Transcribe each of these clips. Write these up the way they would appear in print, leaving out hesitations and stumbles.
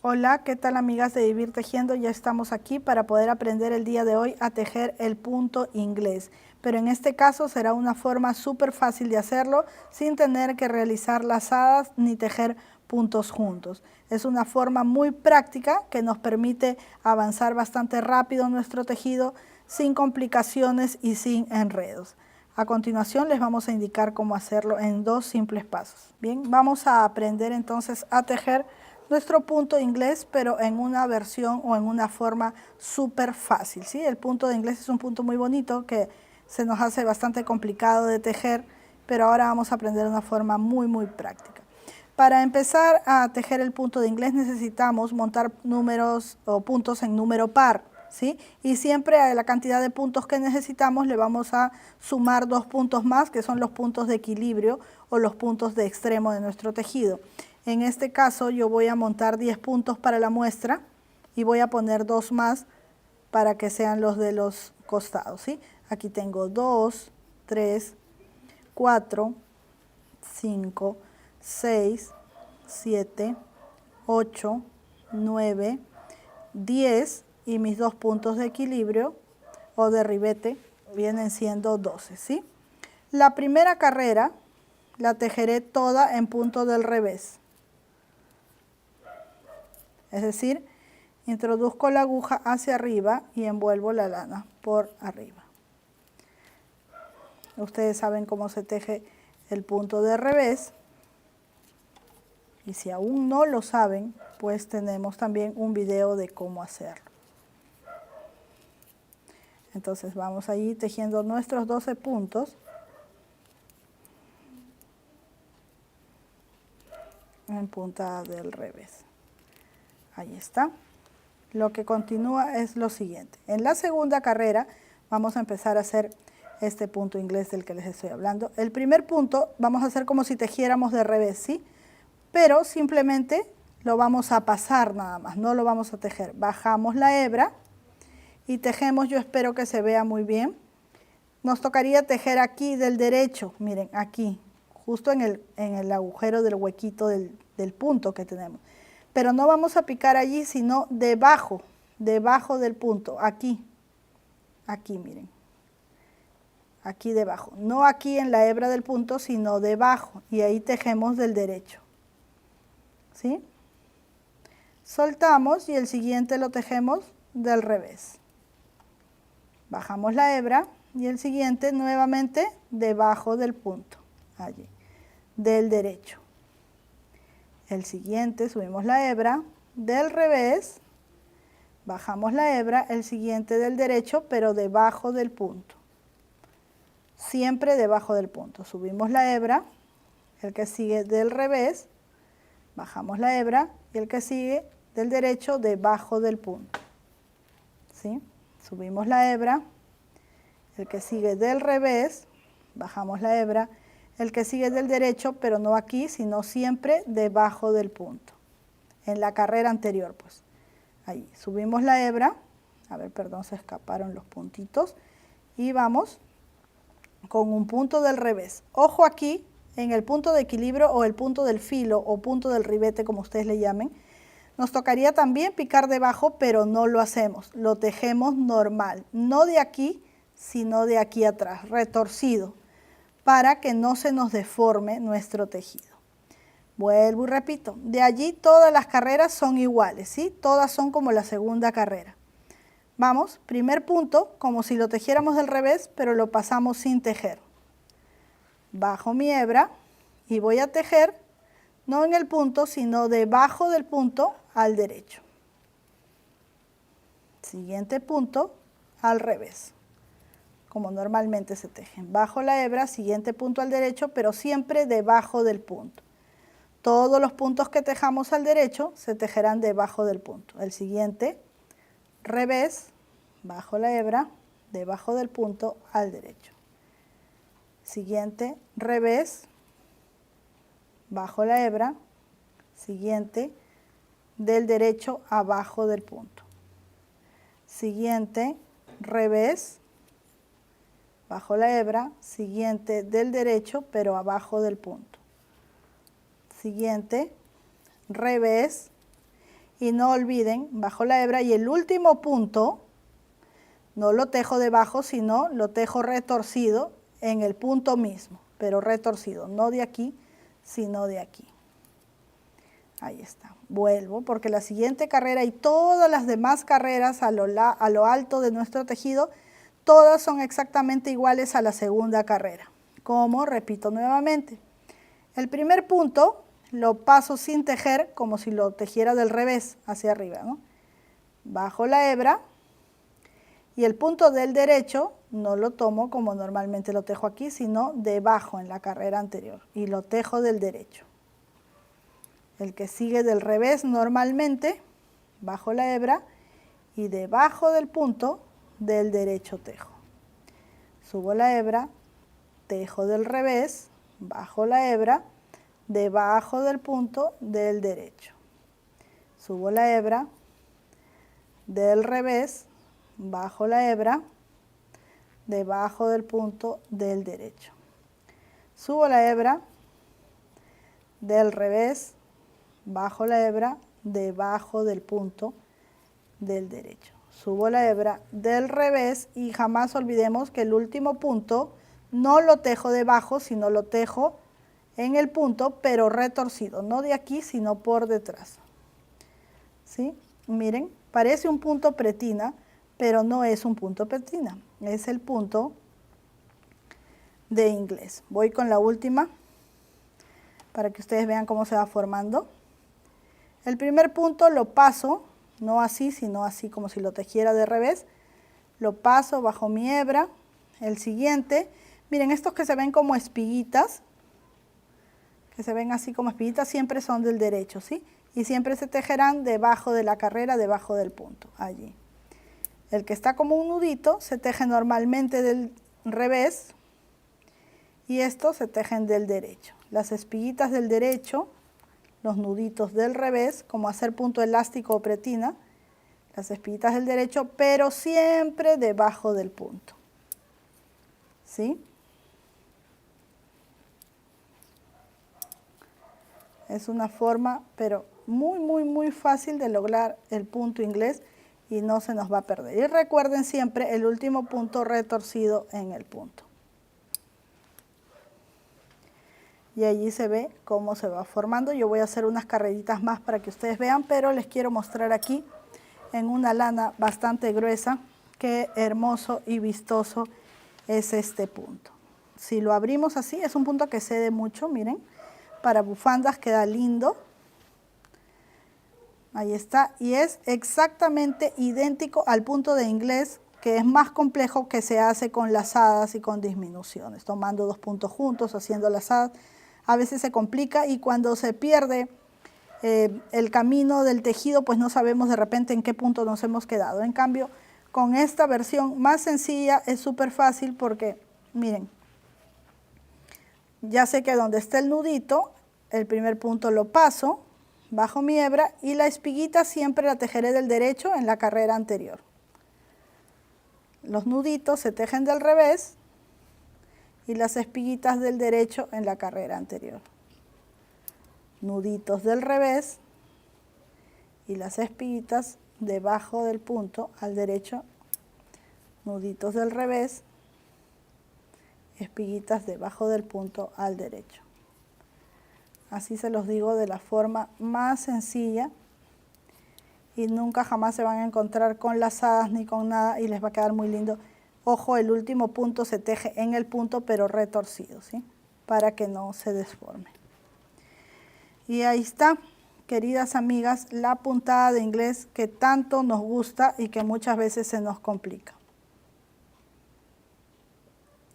Hola, ¿qué tal amigas de Vivir Tejiendo? Ya estamos aquí para poder aprender el día de hoy a tejer el punto inglés. Pero en este caso será una forma súper fácil de hacerlo sin tener que realizar lazadas ni tejer puntos juntos. Es una forma muy práctica que nos permite avanzar bastante rápido en nuestro tejido sin complicaciones y sin enredos. A continuación les vamos a indicar cómo hacerlo en 2 simples pasos. Bien, vamos a aprender entonces a tejer nuestro punto inglés, pero en una versión o en una forma súper fácil, ¿sí? El punto de inglés es un punto muy bonito que se nos hace bastante complicado de tejer, pero ahora vamos a aprender una forma muy práctica. Para empezar a tejer el punto de inglés necesitamos montar números o puntos en número par, ¿sí? Y siempre a la cantidad de puntos que necesitamos le vamos a sumar 2 puntos más, que son los puntos de equilibrio o los puntos de extremo de nuestro tejido. En este caso yo voy a montar 10 puntos para la muestra y voy a poner 2 más para que sean los de los costados, ¿sí? Aquí tengo 2, 3, 4, 5, 6, 7, 8, 9, 10 y mis 2 puntos de equilibrio o de ribete vienen siendo 12, ¿sí? La primera carrera la tejeré toda en punto del revés. Es decir, introduzco la aguja hacia arriba y envuelvo la lana por arriba. Ustedes saben cómo se teje el punto de revés. Y si aún no lo saben, pues tenemos también un video de cómo hacerlo. Entonces vamos ahí tejiendo nuestros 12 puntos. En punta del revés. Ahí está. Lo que continúa es lo siguiente. En la segunda carrera vamos a empezar a hacer este punto inglés del que les estoy hablando. El primer punto vamos a hacer como si tejiéramos de revés, ¿sí? Pero simplemente lo vamos a pasar nada más, no lo vamos a tejer. Bajamos la hebra y tejemos, yo espero que se vea muy bien. Nos tocaría tejer aquí del derecho, miren, aquí, justo en el agujero del huequito del punto que tenemos. Pero no vamos a picar allí, sino debajo del punto, aquí, miren. Aquí debajo, no aquí en la hebra del punto, sino debajo, y ahí tejemos del derecho. ¿Sí? Soltamos y el siguiente lo tejemos del revés. Bajamos la hebra y el siguiente nuevamente debajo del punto, allí, del derecho. El siguiente subimos la hebra del revés, bajamos la hebra, el siguiente del derecho, pero debajo del punto. Siempre debajo del punto. Subimos la hebra, el que sigue del revés, bajamos la hebra y el que sigue del derecho debajo del punto. ¿Sí? Subimos la hebra, el que sigue del revés, bajamos la hebra, el que sigue del derecho, pero no aquí, sino siempre debajo del punto. En la carrera anterior, pues. Ahí, subimos la hebra, a ver, perdón, se escaparon los puntitos, y vamos con un punto del revés. Ojo aquí, en el punto de equilibrio o el punto del filo o punto del ribete, como ustedes le llamen, nos tocaría también picar debajo, pero no lo hacemos, lo tejemos normal, no de aquí, sino de aquí atrás, retorcido, para que no se nos deforme nuestro tejido. Vuelvo y repito, de allí todas las carreras son iguales, ¿sí? Todas son como la segunda carrera. Vamos, primer punto, como si lo tejiéramos del revés, pero lo pasamos sin tejer. Bajo mi hebra y voy a tejer, no en el punto, sino debajo del punto al derecho. Siguiente punto, al revés, como normalmente se tejen. Bajo la hebra, siguiente punto al derecho, pero siempre debajo del punto. Todos los puntos que tejamos al derecho se tejerán debajo del punto. El siguiente, revés, bajo la hebra, debajo del punto al derecho. Siguiente, revés, bajo la hebra, siguiente, del derecho abajo del punto. Siguiente, revés, bajo la hebra, siguiente del derecho, pero abajo del punto. Siguiente, revés, Y no olviden, bajo la hebra y el último punto, no lo tejo debajo, sino lo tejo retorcido en el punto mismo, pero retorcido, no de aquí, sino de aquí. Ahí está. Vuelvo, porque la siguiente carrera y todas las demás carreras a lo alto de nuestro tejido, todas son exactamente iguales a la segunda carrera. Como, repito nuevamente, el primer punto lo paso sin tejer, como si lo tejiera del revés hacia arriba, ¿no? Bajo la hebra y el punto del derecho no lo tomo como normalmente lo tejo aquí, sino debajo en la carrera anterior y lo tejo del derecho. El que sigue del revés normalmente, bajo la hebra y debajo del punto del derecho tejo. Subo la hebra, tejo del revés, bajo la hebra, debajo del punto del derecho. Subo la hebra, del revés, bajo la hebra, debajo del punto del derecho. Subo la hebra, del revés, bajo la hebra, debajo del punto del derecho. Subo la hebra del revés y jamás olvidemos que el último punto no lo tejo debajo, sino lo tejo en el punto, pero retorcido, no de aquí, sino por detrás. ¿Sí? Miren, parece un punto pretina, pero no es un punto pretina, es el punto de inglés. Voy con la última para que ustedes vean cómo se va formando. El primer punto lo paso, no así, sino así como si lo tejiera de revés. Lo paso bajo mi hebra. El siguiente, miren, estos que se ven como espiguitas, que se ven así como espiguitas, siempre son del derecho, ¿sí? Y siempre se tejerán debajo de la carrera, debajo del punto, allí. El que está como un nudito se teje normalmente del revés y estos se tejen del derecho. Las espiguitas del derecho, los nuditos del revés, como hacer punto elástico o pretina, las espiguitas del derecho, pero siempre debajo del punto. ¿Sí? Es una forma, pero muy fácil de lograr el punto inglés y no se nos va a perder. Y recuerden siempre el último punto retorcido en el punto. Y allí se ve cómo se va formando. Yo voy a hacer unas carreritas más para que ustedes vean, pero les quiero mostrar aquí en una lana bastante gruesa qué hermoso y vistoso es este punto. Si lo abrimos así, es un punto que cede mucho, miren, para bufandas queda lindo. Ahí está, y es exactamente idéntico al punto de inglés, que es más complejo, que se hace con lazadas y con disminuciones, tomando dos puntos juntos, haciendo lazadas. A veces se complica y cuando se pierde el camino del tejido, pues no sabemos de repente en qué punto nos hemos quedado. En cambio, con esta versión más sencilla es súper fácil porque, miren, ya sé que donde está el nudito, el primer punto lo paso, bajo mi hebra y la espiguita siempre la tejeré del derecho en la carrera anterior. Los nuditos se tejen del revés y las espiguitas del derecho en la carrera anterior. Nuditos del revés y las espiguitas debajo del punto al derecho, nuditos del revés, espiguitas debajo del punto al derecho. Así se los digo de la forma más sencilla y nunca jamás se van a encontrar con lazadas ni con nada y les va a quedar muy lindo. Ojo, el último punto se teje en el punto pero retorcido, ¿sí? Para que no se desforme. Y ahí está, queridas amigas, la puntada de inglés que tanto nos gusta y que muchas veces se nos complica.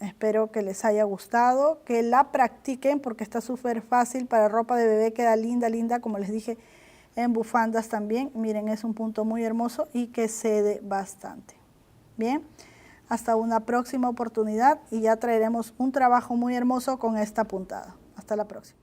Espero que les haya gustado, que la practiquen porque está súper fácil, para ropa de bebé queda linda, linda, como les dije, en bufandas también. Miren, es un punto muy hermoso y que cede bastante. Bien, hasta una próxima oportunidad y ya traeremos un trabajo muy hermoso con esta puntada. Hasta la próxima.